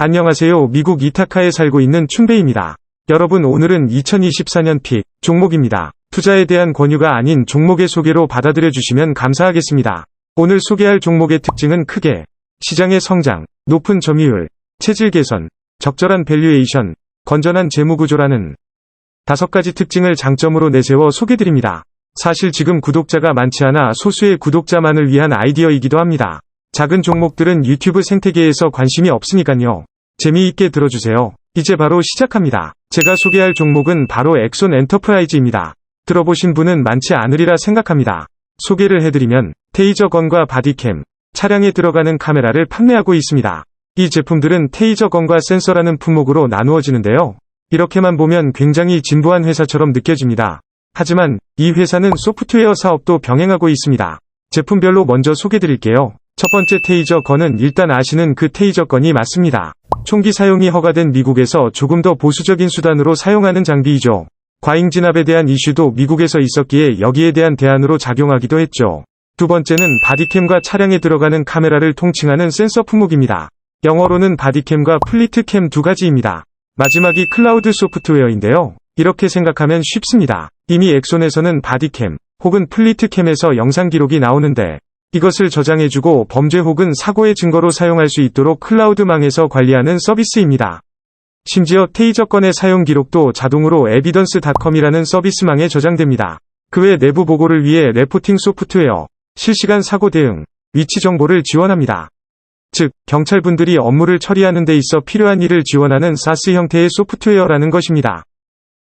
안녕하세요. 미국 이타카에 살고 있는 춘배입니다. 여러분, 오늘은 2024년 픽 종목입니다. 투자에 대한 권유가 아닌 종목의 소개로 받아들여 주시면 감사하겠습니다. 오늘 소개할 종목의 특징은 크게 시장의 성장, 높은 점유율, 체질 개선, 적절한 밸류에이션, 건전한 재무구조라는 5가지 특징을 장점으로 내세워 소개드립니다. 사실 지금 구독자가 많지 않아 소수의 구독자만을 위한 아이디어이기도 합니다. 작은 종목들은 유튜브 생태계에서 관심이 없으니까요. 재미있게 들어주세요. 이제 바로 시작합니다. 제가 소개할 종목은 바로 엑손 엔터프라이즈입니다. 들어보신 분은 많지 않으리라 생각합니다. 소개를 해드리면 테이저건과 바디캠, 차량에 들어가는 카메라를 판매하고 있습니다. 이 제품들은 테이저건과 센서라는 품목으로 나누어지는데요. 이렇게만 보면 굉장히 진부한 회사처럼 느껴집니다. 하지만 이 회사는 소프트웨어 사업도 병행하고 있습니다. 제품별로 먼저 소개드릴게요. 첫 번째 테이저건은 일단 아시는 그 테이저건이 맞습니다. 총기 사용이 허가된 미국에서 조금 더 보수적인 수단으로 사용하는 장비이죠. 과잉 진압에 대한 이슈도 미국에서 있었기에 여기에 대한 대안으로 작용하기도 했죠. 두 번째는 바디캠과 차량에 들어가는 카메라를 통칭하는 센서 품목입니다. 영어로는 바디캠과 플리트캠 두 가지입니다. 마지막이 클라우드 소프트웨어인데요. 이렇게 생각하면 쉽습니다. 이미 엑손에서는 바디캠 혹은 플리트캠에서 영상 기록이 나오는데 이것을 저장해주고 범죄 혹은 사고의 증거로 사용할 수 있도록 클라우드망에서 관리하는 서비스입니다. 심지어 테이저건의 사용 기록도 자동으로 에비던스.com이라는 서비스망에 저장됩니다. 그 외 내부 보고를 위해 레포팅 소프트웨어, 실시간 사고 대응, 위치 정보를 지원합니다. 즉, 경찰분들이 업무를 처리하는 데 있어 필요한 일을 지원하는 사스 형태의 소프트웨어라는 것입니다.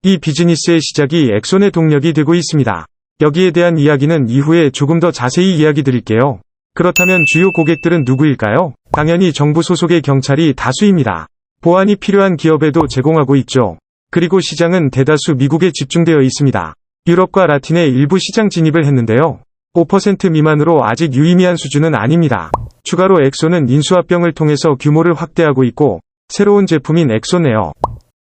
이 비즈니스의 시작이 엑손의 동력이 되고 있습니다. 여기에 대한 이야기는 이후에 조금 더 자세히 이야기 드릴게요. 그렇다면 주요 고객들은 누구일까요? 당연히 정부 소속의 경찰이 다수입니다. 보안이 필요한 기업에도 제공하고 있죠. 그리고 시장은 대다수 미국에 집중되어 있습니다. 유럽과 라틴의 일부 시장 진입을 했는데요. 5% 미만으로 아직 유의미한 수준은 아닙니다. 추가로 엑손은 인수합병을 통해서 규모를 확대하고 있고 새로운 제품인 엑손 에어,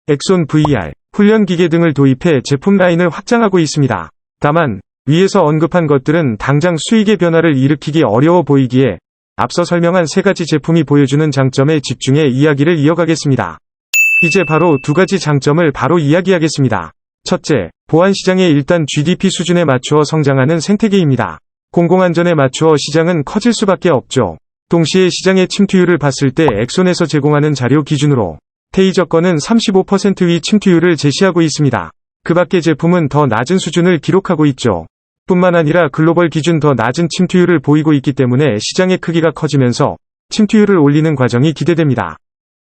엑손 VR, 훈련기계 등을 도입해 제품 라인을 확장하고 있습니다. 다만 위에서 언급한 것들은 당장 수익의 변화를 일으키기 어려워 보이기에 앞서 설명한 3가지 제품이 보여주는 장점에 집중해 이야기를 이어가겠습니다. 이제 바로 2가지 장점을 바로 이야기하겠습니다. 첫째, 보안 시장에 일단 GDP 수준에 맞추어 성장하는 생태계입니다. 공공안전에 맞추어 시장은 커질 수밖에 없죠. 동시에 시장의 침투율을 봤을 때 엑손에서 제공하는 자료 기준으로 테이저건은 35% 위 침투율을 제시하고 있습니다. 그 밖의 제품은 더 낮은 수준을 기록하고 있죠. 뿐만 아니라 글로벌 기준 더 낮은 침투율을 보이고 있기 때문에 시장의 크기가 커지면서 침투율을 올리는 과정이 기대됩니다.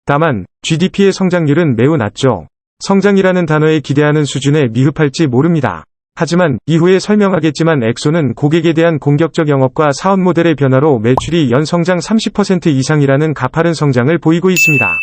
다만 GDP의 성장률은 매우 낮죠. 성장이라는 단어에 기대하는 수준에 미흡할지 모릅니다. 하지만 이후에 설명하겠지만 엑손은 고객에 대한 공격적 영업과 사업 모델의 변화로 매출이 연 성장 30% 이상이라는 가파른 성장을 보이고 있습니다.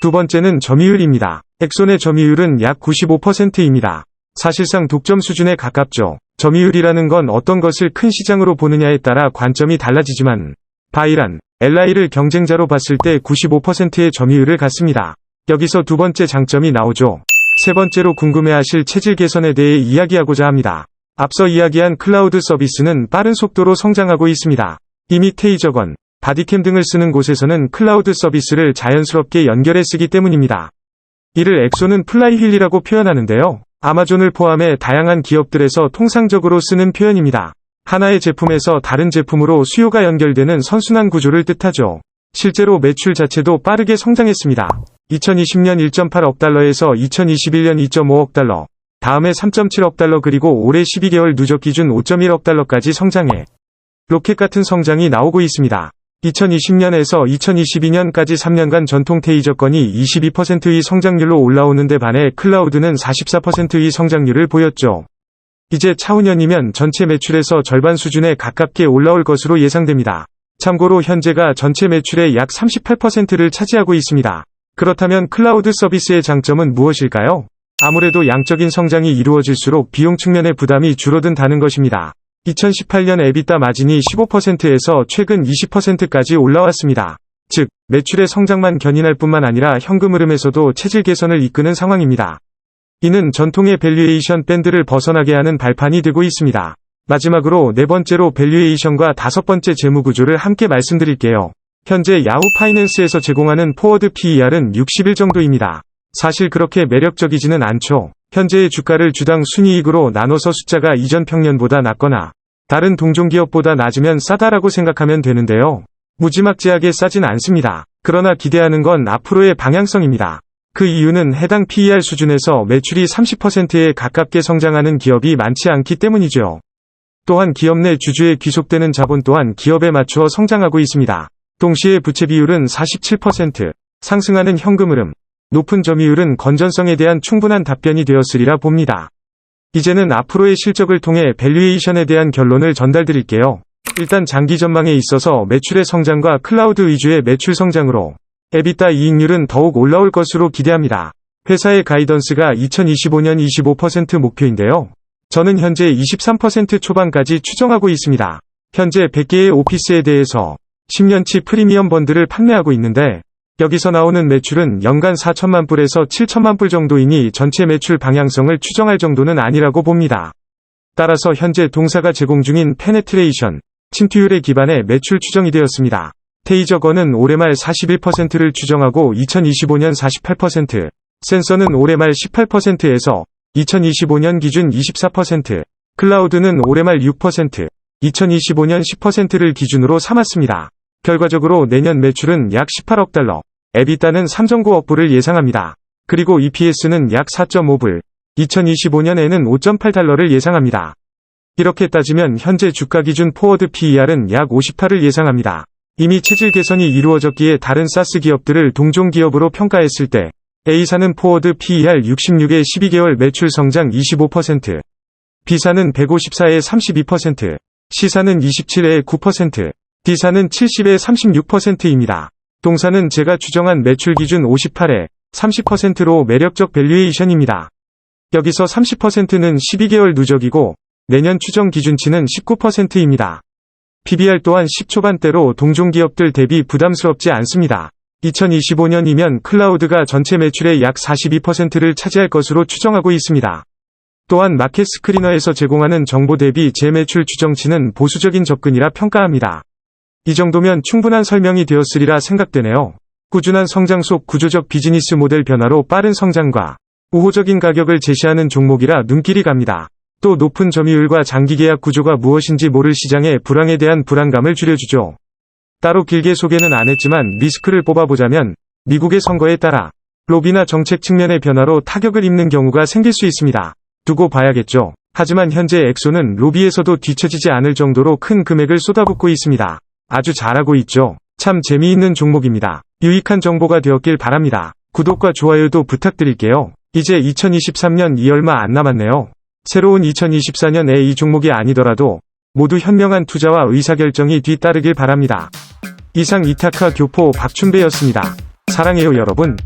두 번째는 점유율입니다. 엑손의 점유율은 약 95%입니다. 사실상 독점 수준에 가깝죠. 점유율이라는 건 어떤 것을 큰 시장으로 보느냐에 따라 관점이 달라지지만 바이란, LI를 경쟁자로 봤을 때 95%의 점유율을 갖습니다. 여기서 두 번째 장점이 나오죠. 세 번째로 궁금해하실 체질 개선에 대해 이야기하고자 합니다. 앞서 이야기한 클라우드 서비스는 빠른 속도로 성장하고 있습니다. 이미 테이저건, 바디캠 등을 쓰는 곳에서는 클라우드 서비스를 자연스럽게 연결해 쓰기 때문입니다. 이를 엑손은 플라이휠이라고 표현하는데요. 아마존을 포함해 다양한 기업들에서 통상적으로 쓰는 표현입니다. 하나의 제품에서 다른 제품으로 수요가 연결되는 선순환 구조를 뜻하죠. 실제로 매출 자체도 빠르게 성장했습니다. 2020년 1.8억 달러에서 2021년 2.5억 달러, 다음해 3.7억 달러 그리고 올해 12개월 누적 기준 5.1억 달러까지 성장해 로켓 같은 성장이 나오고 있습니다. 2020년에서 2022년까지 3년간 전통 테이저건이 22%의 성장률로 올라오는 데 반해 클라우드는 44%의 성장률을 보였죠. 이제 차후년이면 전체 매출에서 절반 수준에 가깝게 올라올 것으로 예상됩니다. 참고로 현재가 전체 매출의 약 38%를 차지하고 있습니다. 그렇다면 클라우드 서비스의 장점은 무엇일까요? 아무래도 양적인 성장이 이루어질수록 비용 측면의 부담이 줄어든다는 것입니다. 2018년 에비타 마진이 15%에서 최근 20%까지 올라왔습니다. 즉, 매출의 성장만 견인할 뿐만 아니라 현금 흐름에서도 체질 개선을 이끄는 상황입니다. 이는 전통의 밸류에이션 밴드를 벗어나게 하는 발판이 되고 있습니다. 마지막으로 네 번째로 밸류에이션과 다섯 번째 재무구조를 함께 말씀드릴게요. 현재 야후 파이낸스에서 제공하는 포워드 PER은 60일 정도입니다. 사실 그렇게 매력적이지는 않죠. 현재의 주가를 주당 순이익으로 나눠서 숫자가 이전 평년보다 낮거나 다른 동종기업보다 낮으면 싸다라고 생각하면 되는데요. 무지막지하게 싸진 않습니다. 그러나 기대하는 건 앞으로의 방향성입니다. 그 이유는 해당 PER 수준에서 매출이 30%에 가깝게 성장하는 기업이 많지 않기 때문이죠. 또한 기업 내 주주에 귀속되는 자본 또한 기업에 맞추어 성장하고 있습니다. 동시에 부채 비율은 47%, 상승하는 현금 흐름, 높은 점유율은 건전성에 대한 충분한 답변이 되었으리라 봅니다. 이제는 앞으로의 실적을 통해 밸류에이션에 대한 결론을 전달드릴게요. 일단 장기 전망에 있어서 매출의 성장과 클라우드 위주의 매출 성장으로 EBITDA 이익률은 더욱 올라올 것으로 기대합니다. 회사의 가이던스가 2025년 25% 목표인데요. 저는 현재 23% 초반까지 추정하고 있습니다. 현재 100개의 오피스에 대해서 10년치 프리미엄 번들을 판매하고 있는데 여기서 나오는 매출은 연간 4천만 불에서 7천만 불 정도이니 전체 매출 방향성을 추정할 정도는 아니라고 봅니다. 따라서 현재 동사가 제공 중인 페네트레이션, 침투율에 기반해 매출 추정이 되었습니다. 테이저건은 올해 말 41%를 추정하고 2025년 48%, 센서는 올해 말 18%에서 2025년 기준 24%, 클라우드는 올해 말 6%, 2025년 10%를 기준으로 삼았습니다. 결과적으로 내년 매출은 약 18억 달러, EBITDA는 3.9억 불을 예상합니다. 그리고 EPS는 약 4.5불, 2025년에는 5.8 달러를 예상합니다. 이렇게 따지면 현재 주가 기준 포워드 PER은 약 58을 예상합니다. 이미 체질 개선이 이루어졌기에 다른 사스 기업들을 동종 기업으로 평가했을 때 A사는 포워드 PER 66에 12개월 매출 성장 25%, B사는 154에 32%, C사는 27에 9%, D사는 70에 36%입니다. 동사는 제가 추정한 매출 기준 58에 30%로 매력적 밸류에이션입니다. 여기서 30%는 12개월 누적이고 내년 추정 기준치는 19%입니다. PBR 또한 10초반대로 동종기업들 대비 부담스럽지 않습니다. 2025년이면 클라우드가 전체 매출의 약 42%를 차지할 것으로 추정하고 있습니다. 또한 마켓 스크리너에서 제공하는 정보 대비 재매출 추정치는 보수적인 접근이라 평가합니다. 이 정도면 충분한 설명이 되었으리라 생각되네요. 꾸준한 성장 속 구조적 비즈니스 모델 변화로 빠른 성장과 우호적인 가격을 제시하는 종목이라 눈길이 갑니다. 또 높은 점유율과 장기 계약 구조가 무엇인지 모를 시장의 불황에 대한 불안감을 줄여주죠. 따로 길게 소개는 안 했지만 리스크를 뽑아보자면 미국의 선거에 따라 로비나 정책 측면의 변화로 타격을 입는 경우가 생길 수 있습니다. 두고 봐야겠죠. 하지만 현재 엑소는 로비에서도 뒤처지지 않을 정도로 큰 금액을 쏟아붓고 있습니다. 아주 잘하고 있죠. 참 재미있는 종목입니다. 유익한 정보가 되었길 바랍니다. 구독과 좋아요도 부탁드릴게요. 이제 2023년이 얼마 안 남았네요. 새로운 2024년에 이 종목이 아니더라도 모두 현명한 투자와 의사결정이 뒤따르길 바랍니다. 이상 이타카 교포 박춘배였습니다. 사랑해요 여러분.